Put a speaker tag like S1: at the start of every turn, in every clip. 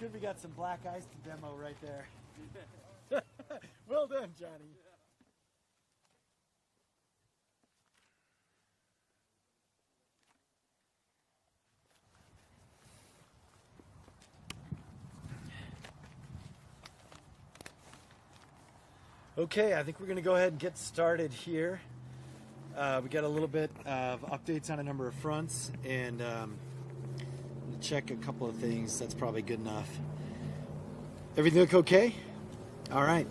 S1: good we got some black ice to demo right there. Well done, Johnny. Okay, I think we're going to go ahead and get started here. We got a little bit of updates on a number of fronts, and check a couple of things. That's probably good enough. Everything look okay? All right.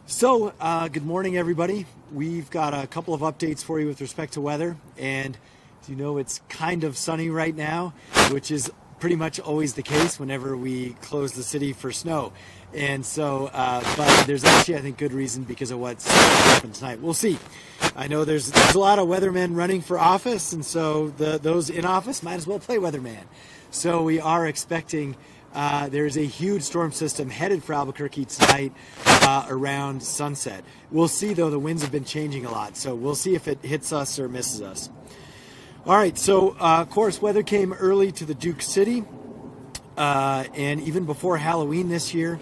S1: So, good morning, everybody. We've got a couple of updates for you with respect to weather, and as you know, it's kind of sunny right now, which is pretty much always the case whenever we close the city for snow. And so, but there's actually, I think, good reason because of what's happened tonight. We'll see. I know there's a lot of weathermen running for office, and so those in office might as well play weatherman. So we are expecting there's a huge storm system headed for Albuquerque tonight around sunset. We'll see, though, the winds have been changing a lot, so we'll see if it hits us or misses us. All right, so of course, weather came early to the Duke City, and even before Halloween this year.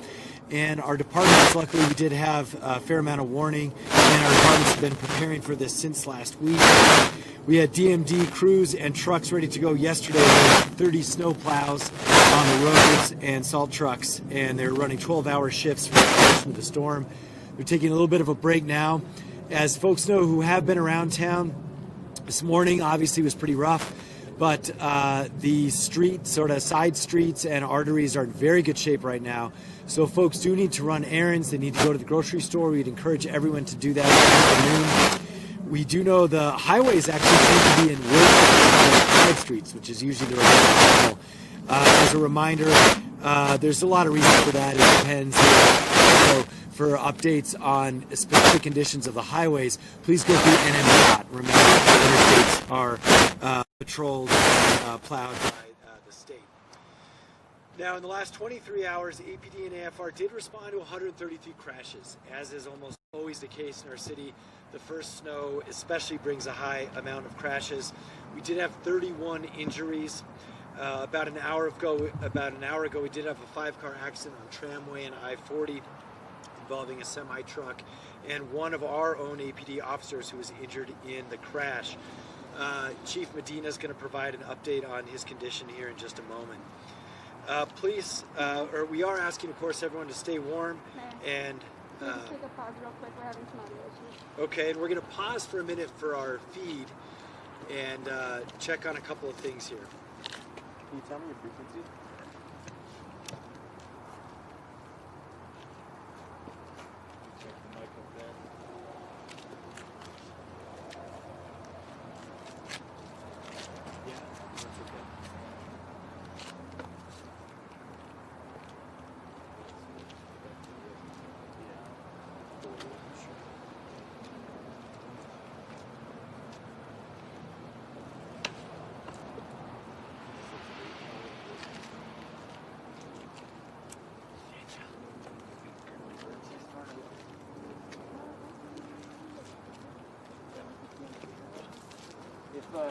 S1: And our departments, luckily, we did have a fair amount of warning, and our departments have been preparing for this since last week. We had DMD crews and trucks ready to go yesterday with 30 snow plows on the roads and salt trucks, and they're running 12-hour shifts for the duration of the storm. They're taking a little bit of a break now. As folks know who have been around town, this morning obviously was pretty rough, but the street, sort of side streets and arteries are in very good shape right now. So folks do need to run errands. They need to go to the grocery store. We'd encourage everyone to do that this afternoon. We do know the highways actually seem to be in worse side streets, which is usually the right. As a reminder, there's a lot of reasons for that. It depends. So for updates on specific conditions of the highways, please go through NMDOT. Remember, interstates are patrolled and plowed by the state. Now, in the last 23 hours, APD and AFR did respond to 133 crashes. As is almost always the case in our city, the first snow especially brings a high amount of crashes. We did have 31 injuries. About an hour ago, we did have a 5-car accident on Tramway and I-40 involving a semi-truck and one of our own APD officers who was injured in the crash. Chief Medina is going to provide an update on his condition here in just a moment. We are asking, of course, everyone to stay warm and...
S2: Can we just take a pause real quick? We're having some audio issues.
S1: Okay, and we're going to pause for a minute for our feed and check on a couple of things here.
S3: Can you tell me your frequency? Check the mic up there. Yeah, that's okay.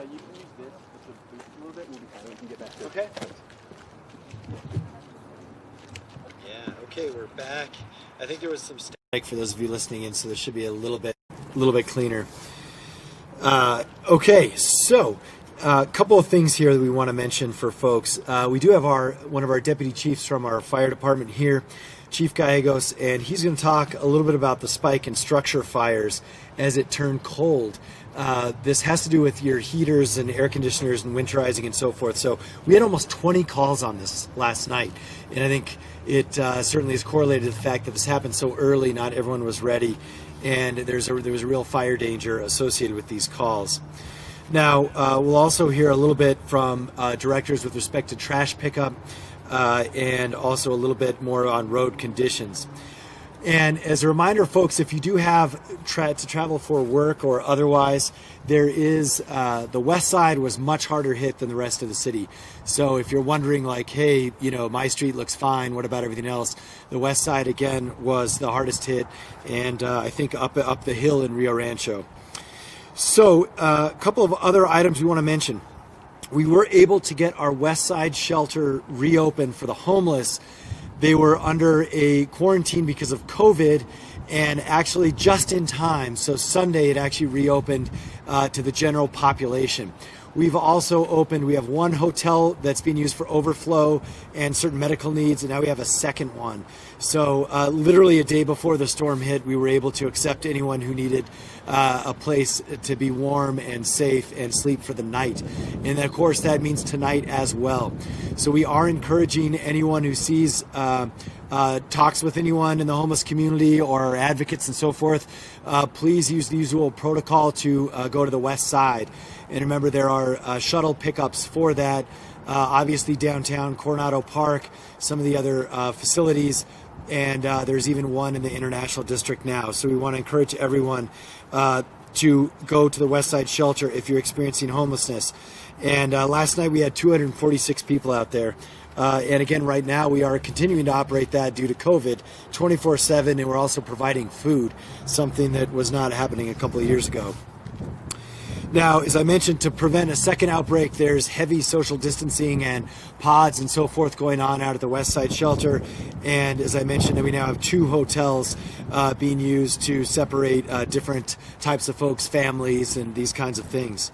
S3: You can use this to boost a little bit, and we'll be fine. We can get back to it.
S1: Okay. Yeah. Okay, we're back. I think there was some static for those of you listening in, so this should be a little bit cleaner. Okay, so a couple of things here that we want to mention for folks. We do have one of our deputy chiefs from our fire department here, Chief Gallegos, and he's going to talk a little bit about the spike in structure fires as it turned cold. This has to do with your heaters and air conditioners and winterizing and so forth. So we had almost 20 calls on this last night, and I think it certainly is correlated to the fact that this happened so early. Not everyone was ready, and there was a real fire danger associated with these calls. Now, we'll also hear a little bit from directors with respect to trash pickup and also a little bit more on road conditions. And as a reminder, folks, if you do have to travel for work or otherwise, there is the west side was much harder hit than the rest of the city. So if you're wondering, like, hey, you know, my street looks fine, what about everything else? The west side, again, was the hardest hit, and I think up the hill in Rio Rancho. So a couple of other items we want to mention. we were able to get our West Side shelter reopened for the homeless. They were under a quarantine because of COVID, and actually just in time. So Sunday it actually reopened to the general population. We've also opened, we have one hotel that's being used for overflow and certain medical needs, and now we have a second one. So literally a day before the storm hit, we were able to accept anyone who needed a place to be warm and safe and sleep for the night. And of course that means tonight as well. So we are encouraging anyone who sees talks with anyone in the homeless community or advocates and so forth, please use the usual protocol to go to the West Side. And remember, there are shuttle pickups for that. Obviously downtown, Coronado Park, some of the other facilities, and there's even one in the International District now. So we want to encourage everyone to go to the West Side shelter if you're experiencing homelessness. And last night we had 246 people out there. And again, right now we are continuing to operate that due to COVID 24/7, and we're also providing food, something that was not happening a couple of years ago. Now, as I mentioned, to prevent a second outbreak, there's heavy social distancing and pods and so forth going on out at the West Side shelter. And as I mentioned, we now have 2 hotels being used to separate different types of folks, families, and these kinds of things.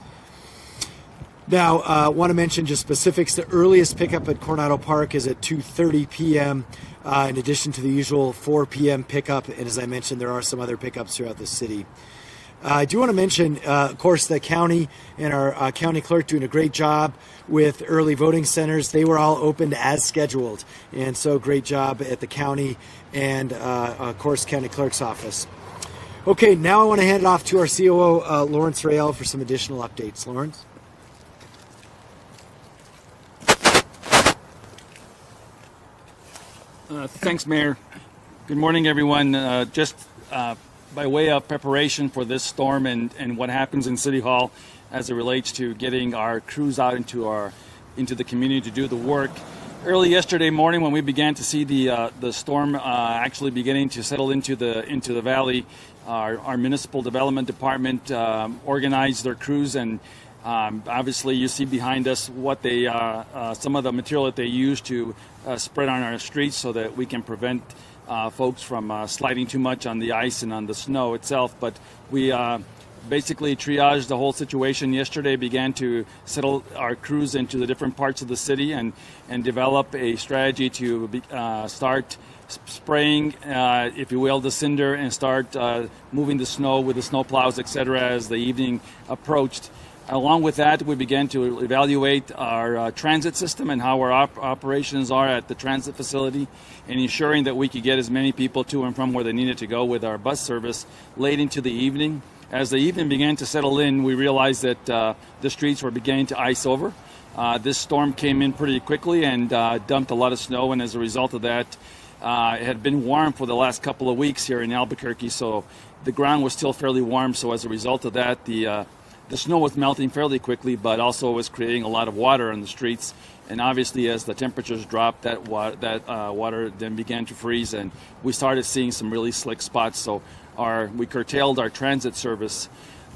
S1: Now, I want to mention just specifics. The earliest pickup at Coronado Park is at 2:30 p.m. In addition to the usual 4 p.m. pickup. And as I mentioned, there are some other pickups throughout the city. I do want to mention, of course, the county and our county clerk doing a great job with early voting centers. They were all opened as scheduled. And so great job at the county and, of course, county clerk's office. Okay, now I want to hand it off to our COO, Lawrence Rael, for some additional updates. Lawrence?
S4: Thanks, Mayor. Good morning, everyone. By way of preparation for this storm and what happens in City Hall as it relates to getting our crews out into the community to do the work. Early yesterday morning, when we began to see the storm actually beginning to settle into the valley, our municipal development department organized their crews, and obviously you see behind us what they some of the material that they use to spread on our streets so that we can prevent folks from sliding too much on the ice and on the snow itself. But we basically triaged the whole situation yesterday, began to settle our crews into the different parts of the city and develop a strategy to start spraying, if you will, the cinder and start moving the snow with the snow plows, etc., as the evening approached. Along with that, we began to evaluate our transit system and how our operations are at the transit facility, and ensuring that we could get as many people to and from where they needed to go with our bus service late into the evening. As the evening began to settle in, we realized that the streets were beginning to ice over. This storm came in pretty quickly and dumped a lot of snow, and as a result of that, it had been warm for the last couple of weeks here in Albuquerque, so the ground was still fairly warm. So as a result of that, the snow was melting fairly quickly, but also was creating a lot of water on the streets. And obviously, as the temperatures dropped, that water then began to freeze, and we started seeing some really slick spots. So we curtailed our transit service.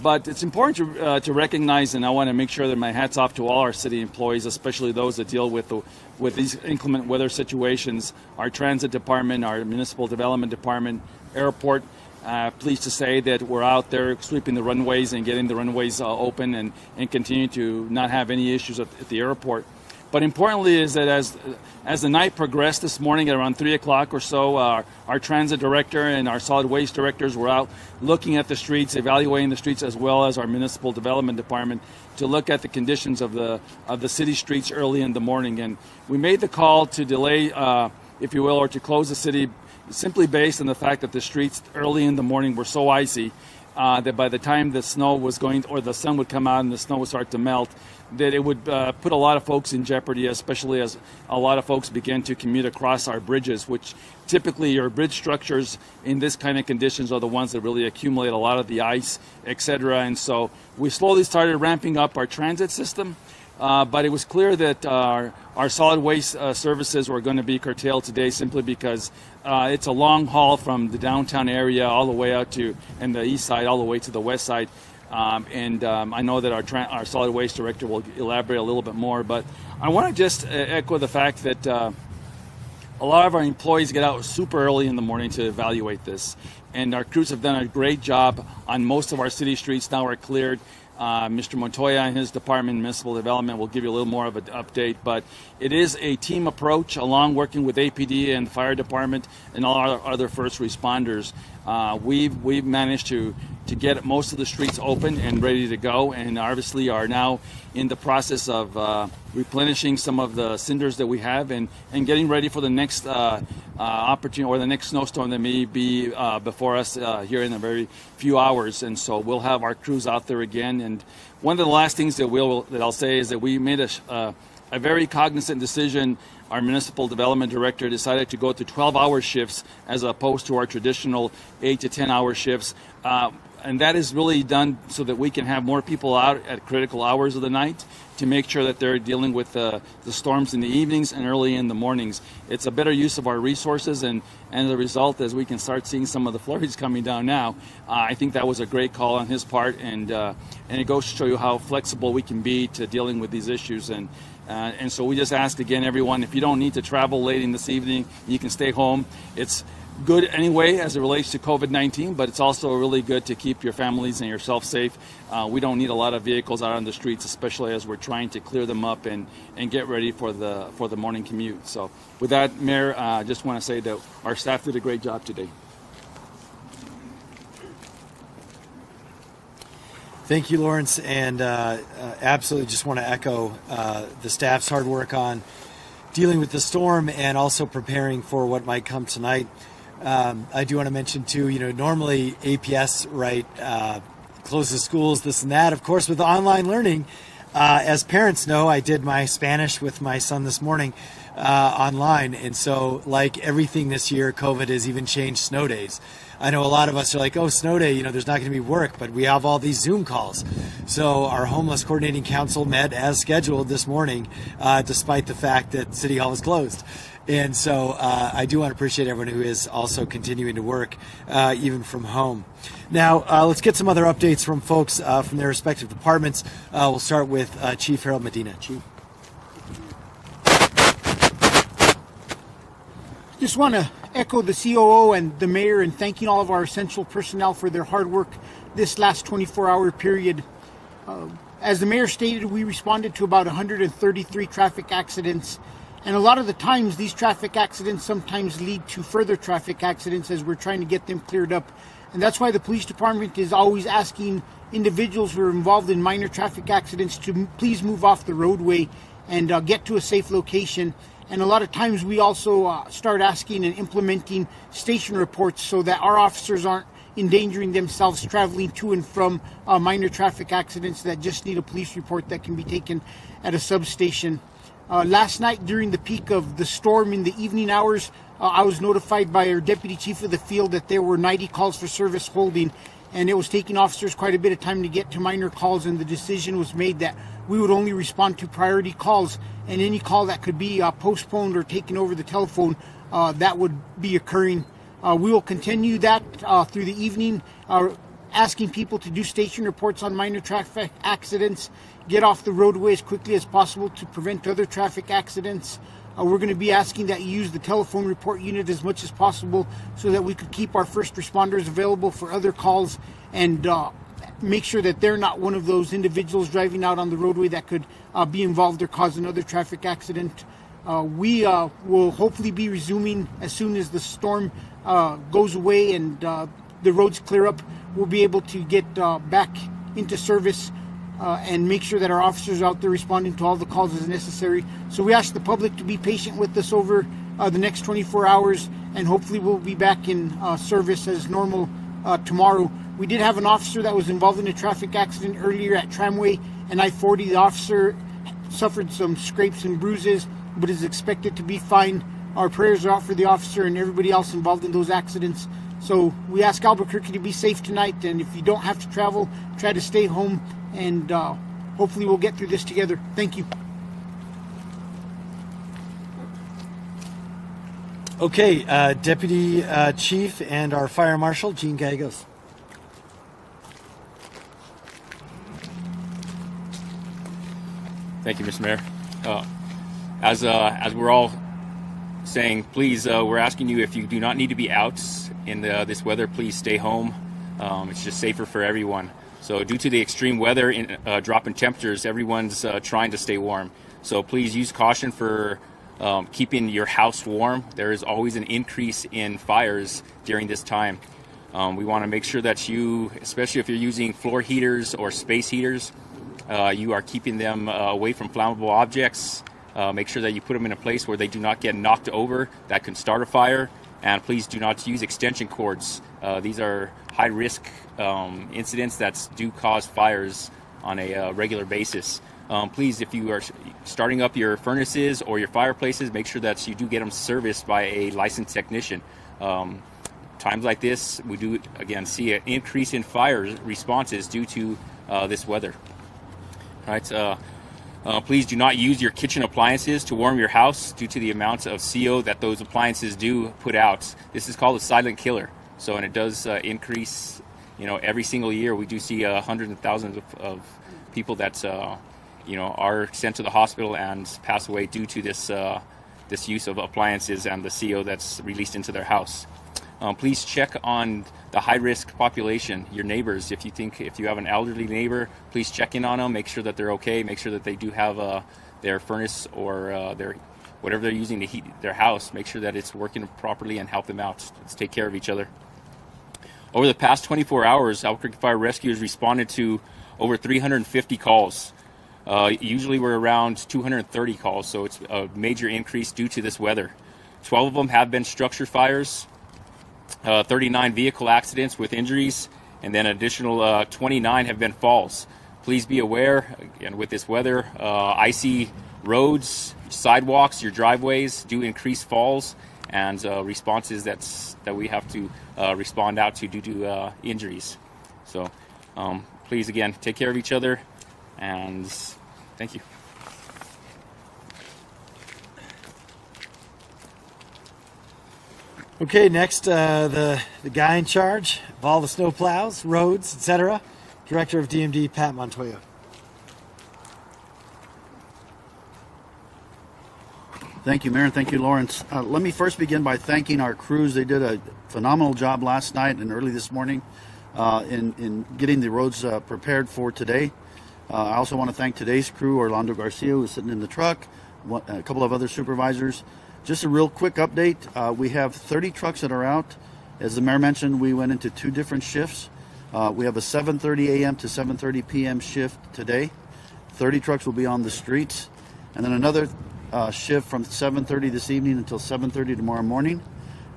S4: But it's important to recognize, and I want to make sure that my hat's off to all our city employees, especially those that deal with these inclement weather situations, our transit department, our municipal development department, airport. Pleased to say that we're out there sweeping the runways and getting the runways open and continue to not have any issues at the airport. But importantly is that as the night progressed this morning at around 3 o'clock or so, our transit director and our solid waste directors were out looking at the streets, evaluating the streets, as well as our municipal development department, to look at the conditions of the city streets early in the morning. And we made the call to delay, if you will, or to close the city simply based on the fact that the streets early in the morning were so icy that by the time the snow was going, or the sun would come out and the snow would start to melt, that it would put a lot of folks in jeopardy, especially as a lot of folks began to commute across our bridges, which typically your bridge structures in this kind of conditions are the ones that really accumulate a lot of the ice, etc. And so we slowly started ramping up our transit system. But it was clear that our solid waste services were going to be curtailed today simply because it's a long haul from the downtown area all the way out to, and the east side all the way to the west side. I know that our solid waste director will elaborate a little bit more, but I want to just echo the fact that a lot of our employees get out super early in the morning to evaluate this, and our crews have done a great job on most of our city streets. Now are cleared. Mr. Montoya and his department, Municipal Development, will give you a little more of an update, but it is a team approach along working with APD and the fire department and all our other first responders. We've managed to get most of the streets open and ready to go, and obviously are now in the process of replenishing some of the cinders that we have and getting ready for the next opportunity or the next snowstorm that may be before us here in a very few hours. And so we'll have our crews out there again. And one of the last things that I'll say is that we made a very cognizant decision. Our municipal development director decided to go to 12-hour shifts as opposed to our traditional 8 to 10-hour shifts. And that is really done so that we can have more people out at critical hours of the night to make sure that they're dealing with the storms in the evenings and early in the mornings. It's a better use of our resources, and the result, as we can start seeing some of the flurries coming down now, I think that was a great call on his part, and it goes to show you how flexible we can be to dealing with these issues. And so we just ask again, everyone, if you don't need to travel late in this evening, you can stay home. It's good anyway as it relates to COVID-19, but it's also really good to keep your families and yourself safe. We don't need a lot of vehicles out on the streets, especially as we're trying to clear them up and get ready for the morning commute. So with that, Mayor, I just want to say that our staff did a great job today.
S1: Thank you, Lawrence, and absolutely just want to echo the staff's hard work on dealing with the storm and also preparing for what might come tonight. I do want to mention too, normally APS, right, closes schools, this and that. Of course, with online learning, as parents know, I did my Spanish with my son this morning online. And so like everything this year, COVID has even changed snow days. I know a lot of us are like, oh, snow day, there's not going to be work, but we have all these Zoom calls. So our Homeless Coordinating Council met as scheduled this morning, despite the fact that City Hall was closed. And so I do want to appreciate everyone who is also continuing to work, even from home. Now, let's get some other updates from folks from their respective departments. We'll start with Chief Harold Medina. Chief.
S5: Just want to echo the COO and the mayor in thanking all of our essential personnel for their hard work this last 24-hour period. As the mayor stated, we responded to about 133 traffic accidents, and a lot of the times these traffic accidents sometimes lead to further traffic accidents as we're trying to get them cleared up. And that's why the police department is always asking individuals who are involved in minor traffic accidents to please move off the roadway and get to a safe location. And a lot of times we also start asking and implementing station reports so that our officers aren't endangering themselves traveling to and from minor traffic accidents that just need a police report that can be taken at a substation. Last night during the peak of the storm in the evening hours, I was notified by our deputy chief of the field that there were 90 calls for service holding, and it was taking officers quite a bit of time to get to minor calls, and the decision was made that we would only respond to priority calls, and any call that could be postponed or taken over the telephone, that would be occurring. We will continue that through the evening, asking people to do station reports on minor traffic accidents, get off the roadway as quickly as possible to prevent other traffic accidents. We're going to be asking that you use the telephone report unit as much as possible so that we could keep our first responders available for other calls and make sure that they're not one of those individuals driving out on the roadway that could be involved or cause another traffic accident. We will hopefully be resuming as soon as the storm goes away and the roads clear up. We'll be able to get back into service and make sure that our officers are out there responding to all the calls as necessary. So we ask the public to be patient with us over the next 24 hours, and hopefully we'll be back in service as normal tomorrow. We did have an officer that was involved in a traffic accident earlier at Tramway and I-40. The officer suffered some scrapes and bruises, but is expected to be fine. Our prayers are out for the officer and everybody else involved in those accidents. So we ask Albuquerque to be safe tonight, and if you don't have to travel, try to stay home, and hopefully we'll get through this together. Thank you.
S1: Okay, Deputy Chief and our Fire Marshal, Gene Gallegos.
S6: Thank you, Mr. Mayor. As we're all saying, please, we're asking you, if you do not need to be out in this weather, please stay home. It's just safer for everyone. So due to the extreme weather, drop in temperatures, everyone's trying to stay warm. So please use caution for keeping your house warm. There is always an increase in fires during this time. We want to make sure that you, especially if you're using floor heaters or space heaters, you are keeping them away from flammable objects. Make sure that you put them in a place where they do not get knocked over. That can start a fire. And please do not use extension cords. These are high-risk incidents that do cause fires on a regular basis. Please, if you are starting up your furnaces or your fireplaces, make sure that you do get them serviced by a licensed technician. Times like this, we do, again, see an increase in fire responses due to this weather. All right. Please do not use your kitchen appliances to warm your house due to the amounts of CO that those appliances do put out. This is called a silent killer. So, and it does increase, every single year. We do see hundreds and thousands of people that, are sent to the hospital and pass away due to this use of appliances and the CO that's released into their house. Please check on the high-risk population, your neighbors. If you have an elderly neighbor, please check in on them, make sure that they're okay, make sure that they do have their furnace or their whatever they're using to heat their house, make sure that it's working properly and help them out. Let's take care of each other. Over the past 24 hours, Albuquerque Fire Rescue has responded to over 350 calls. Usually we're around 230 calls, so it's a major increase due to this weather. 12 of them have been structure fires. 39 vehicle accidents with injuries, and then additional 29 have been falls. Please be aware, again, with this weather, icy roads, sidewalks, your driveways do increase falls and responses that we have to respond out to due to injuries. So please, again, take care of each other, and thank you.
S1: Okay, next, the guy in charge of all the snow plows, roads, etc., Director of DMD, Pat Montoya.
S7: Thank you, Mayor, and thank you, Lawrence. Let me first begin by thanking our crews. They did a phenomenal job last night and early this morning in getting the roads prepared for today. I also want to thank today's crew, Orlando Garcia, who's sitting in the truck, a couple of other supervisors. Just a real quick update. We have 30 trucks that are out. As the mayor mentioned, we went into 2 different shifts. We have a 7:30 a.m. to 7:30 p.m. shift today. 30 trucks will be on the streets. And then another shift from 7:30 this evening until 7:30 tomorrow morning.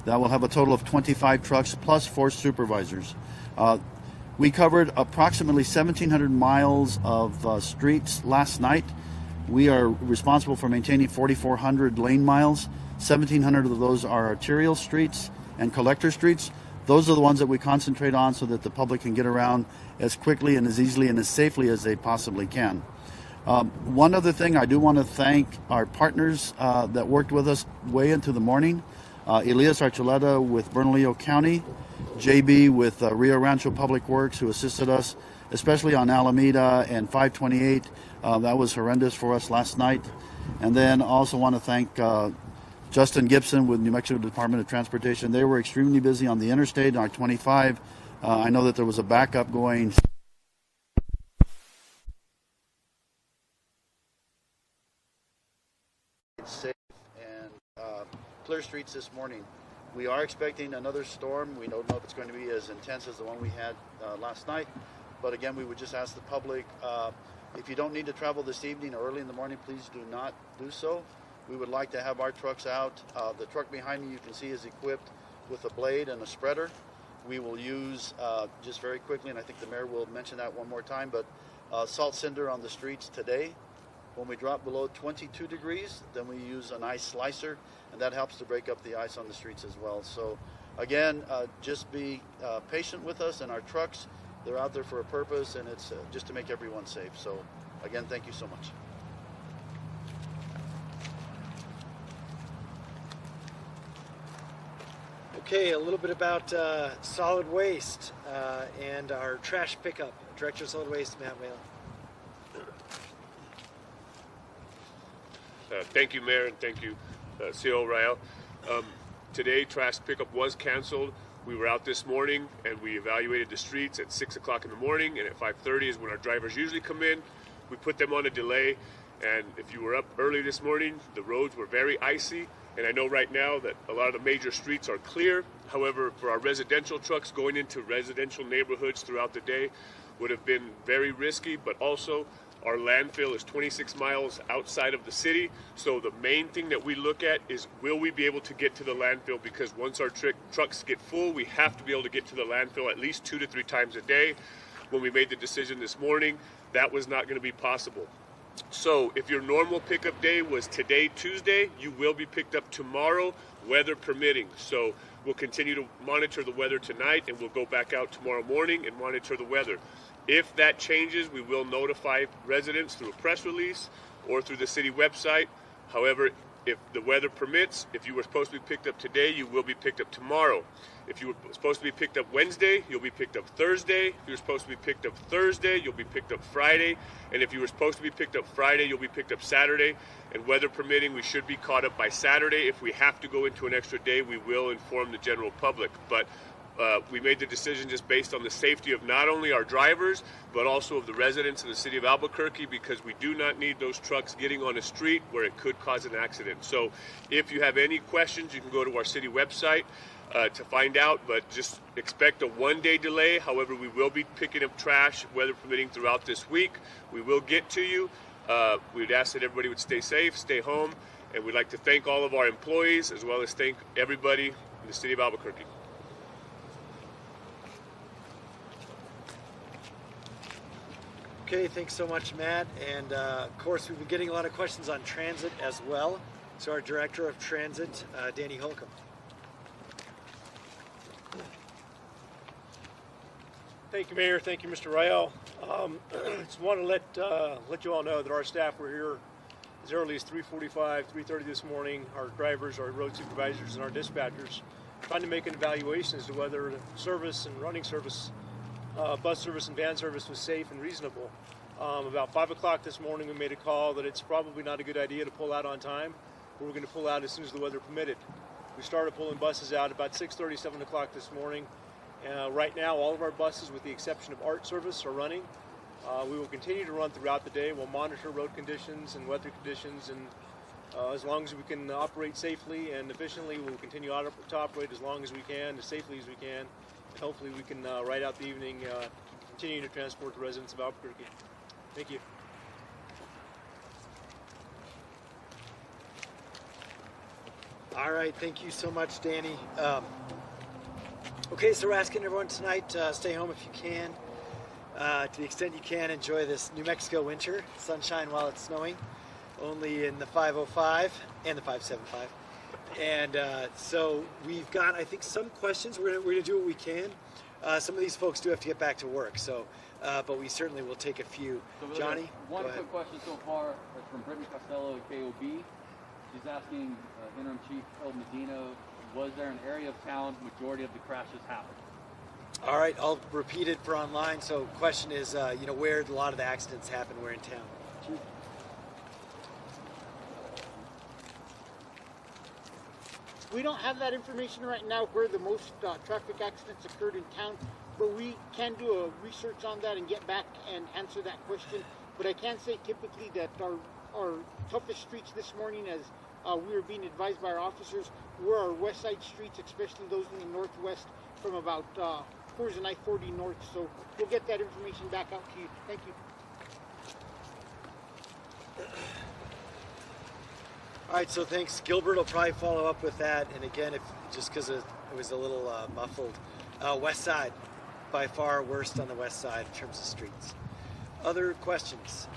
S7: That will have a total of 25 trucks plus 4 supervisors. We covered approximately 1,700 miles of streets last night. We are responsible for maintaining 4,400 lane miles. 1,700 of those are arterial streets and collector streets. Those are the ones that we concentrate on so that the public can get around as quickly and as easily and as safely as they possibly can. One other thing, I do want to thank our partners that worked with us way into the morning. Elias Archuleta with Bernalillo County, JB with Rio Rancho Public Works, who assisted us, especially on Alameda and 528. That was horrendous for us last night. And then also want to thank Justin Gibson with New Mexico Department of Transportation. They were extremely busy on the interstate, on I-25. I know that there was a backup going. Safe and clear streets this morning. We are expecting another storm. We don't know if it's going to be as intense as the one we had last night. But again, we would just ask the public, if you don't need to travel this evening or early in the morning, please do not do so. We would like to have our trucks out. The truck behind me, you can see, is equipped with a blade and a spreader. We will use, just very quickly, and I think the mayor will mention that one more time, but salt cinder on the streets today. When we drop below 22 degrees, then we use an ice slicer, and that helps to break up the ice on the streets as well. So again, just be patient with us and our trucks. They're out there for a purpose, and it's just to make everyone safe. So again, thank you so much.
S1: Okay, a little bit about solid waste and our trash pickup. Director of Solid Waste, Matt Whalen.
S8: Thank you, Mayor, and thank you, CO Rael. Today, trash pickup was canceled. We were out this morning and we evaluated the streets at 6 o'clock in the morning, and at 5:30 is when our drivers usually come in. We put them on a delay, and if you were up early this morning, the roads were very icy, and I know right now that a lot of the major streets are clear. However, for our residential trucks going into residential neighborhoods throughout the day would have been very risky, but also our landfill is 26 miles outside of the city, so the main thing that we look at is will we be able to get to the landfill, because once our trucks get full, we have to be able to get to the landfill at least 2 to 3 times a day. When we made the decision this morning, that was not going to be possible. So if your normal pickup day was today, Tuesday, you will be picked up tomorrow, weather permitting. So we'll continue to monitor the weather tonight, and we'll go back out tomorrow morning and monitor the weather. If that changes, we will notify residents through a press release or through the city website. However, if the weather permits, if you were supposed to be picked up today, you will be picked up tomorrow. If you were supposed to be picked up Wednesday, you'll be picked up Thursday. If you're supposed to be picked up Thursday, you'll be picked up Friday. And if you were supposed to be picked up Friday, you'll be picked up Saturday. And weather permitting, we should be caught up by Saturday. If we have to go into an extra day, we will inform the general public. But we made the decision just based on the safety of not only our drivers, but also of the residents of the city of Albuquerque, because we do not need those trucks getting on a street where it could cause an accident. So if you have any questions, you can go to our city website to find out, but just expect a one-day delay. However, we will be picking up trash, weather permitting, throughout this week. We will get to you. We'd ask that everybody would stay safe, stay home, and we'd like to thank all of our employees, as well as thank everybody in the city of Albuquerque.
S1: Okay, thanks so much, Matt. And of course, we've been getting a lot of questions on transit as well. So our Director of Transit, Danny Holcomb.
S9: Thank you, Mayor. Thank you, Mr. Rael. Just want to let you all know that our staff were here as early as 3:45, 3:30 this morning. Our drivers, our road supervisors, and our dispatchers trying to make an evaluation as to whether the service and running service, bus service and van service, was safe and reasonable. About 5 o'clock this morning, we made a call that it's probably not a good idea to pull out on time, but we're going to pull out as soon as the weather permitted. We started pulling buses out about 6:30, 7 o'clock this morning. Right now, all of our buses, with the exception of ART service, are running. We will continue to run throughout the day. We'll monitor road conditions and weather conditions, and as long as we can operate safely and efficiently, we'll continue to operate as long as we can, as safely as we can. And hopefully we can ride out the evening, continue to transport the residents of Albuquerque. Thank you.
S1: All right, thank you so much, Danny. Okay, so we're asking everyone tonight, stay home if you can. To the extent you can, enjoy this New Mexico winter. Sunshine while it's snowing, only in the 505 and the 575. And so we've got, I think, some questions. We're gonna do what we can. Some of these folks do have to get back to work, so but we certainly will take a few.
S10: So really,
S1: Johnny,
S10: one quick question so far is from Brittany Costello at KOB. She's asking Interim Chief El Medina, was there an area of town majority of the crashes happened?
S1: all right, I'll repeat it for online. So question is, where a lot of the accidents happen, where in town? Chief?
S5: We don't have that information right now where the most traffic accidents occurred in town, but we can do a research on that and get back and answer that question. But I can say typically that our toughest streets this morning, as we were being advised by our officers, were our west side streets, especially those in the northwest from about Coors and I-40 north. So we'll get that information back out to you. Thank you.
S1: All right, so thanks. Gilbert will probably follow up with that. And again, just because it was a little muffled. West side, by far worst on the west side in terms of streets. Other questions?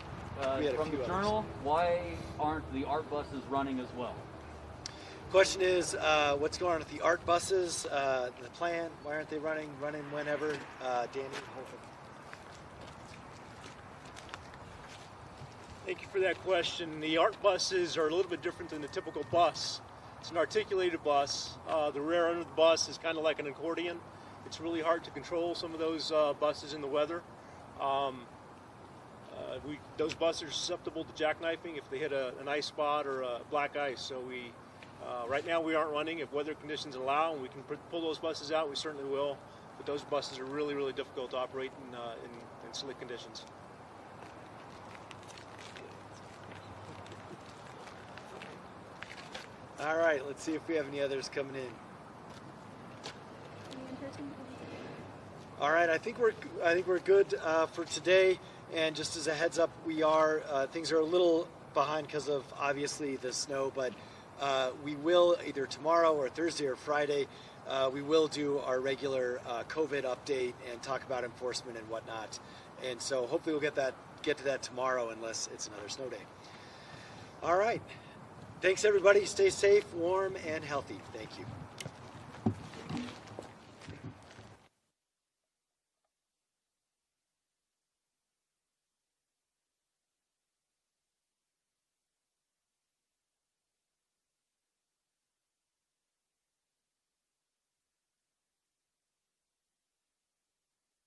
S10: From the Journal, why aren't the ART buses running as well?
S1: Question is, what's going on with the ART buses? The plan, why aren't they running whenever? Danny, Holcomb.
S9: Thank you for that question. The ART buses are a little bit different than the typical bus. It's an articulated bus. The rear end of the bus is kind of like an accordion. It's really hard to control some of those buses in the weather. those buses are susceptible to jackknifing if they hit an ice spot or black ice. So right now we aren't running. If weather conditions allow and we can pull those buses out, we certainly will. But those buses are really, really difficult to operate in slick conditions.
S1: All right, let's see if we have any others coming in. All right, I think we're good for today. And just as a heads up, things are a little behind because of obviously the snow, but we will either tomorrow or Thursday or Friday. We will do our regular COVID update and talk about enforcement and whatnot. And so hopefully we'll get to that tomorrow, unless it's another snow day. All right. Thanks everybody. Stay safe, warm, and healthy. Thank you.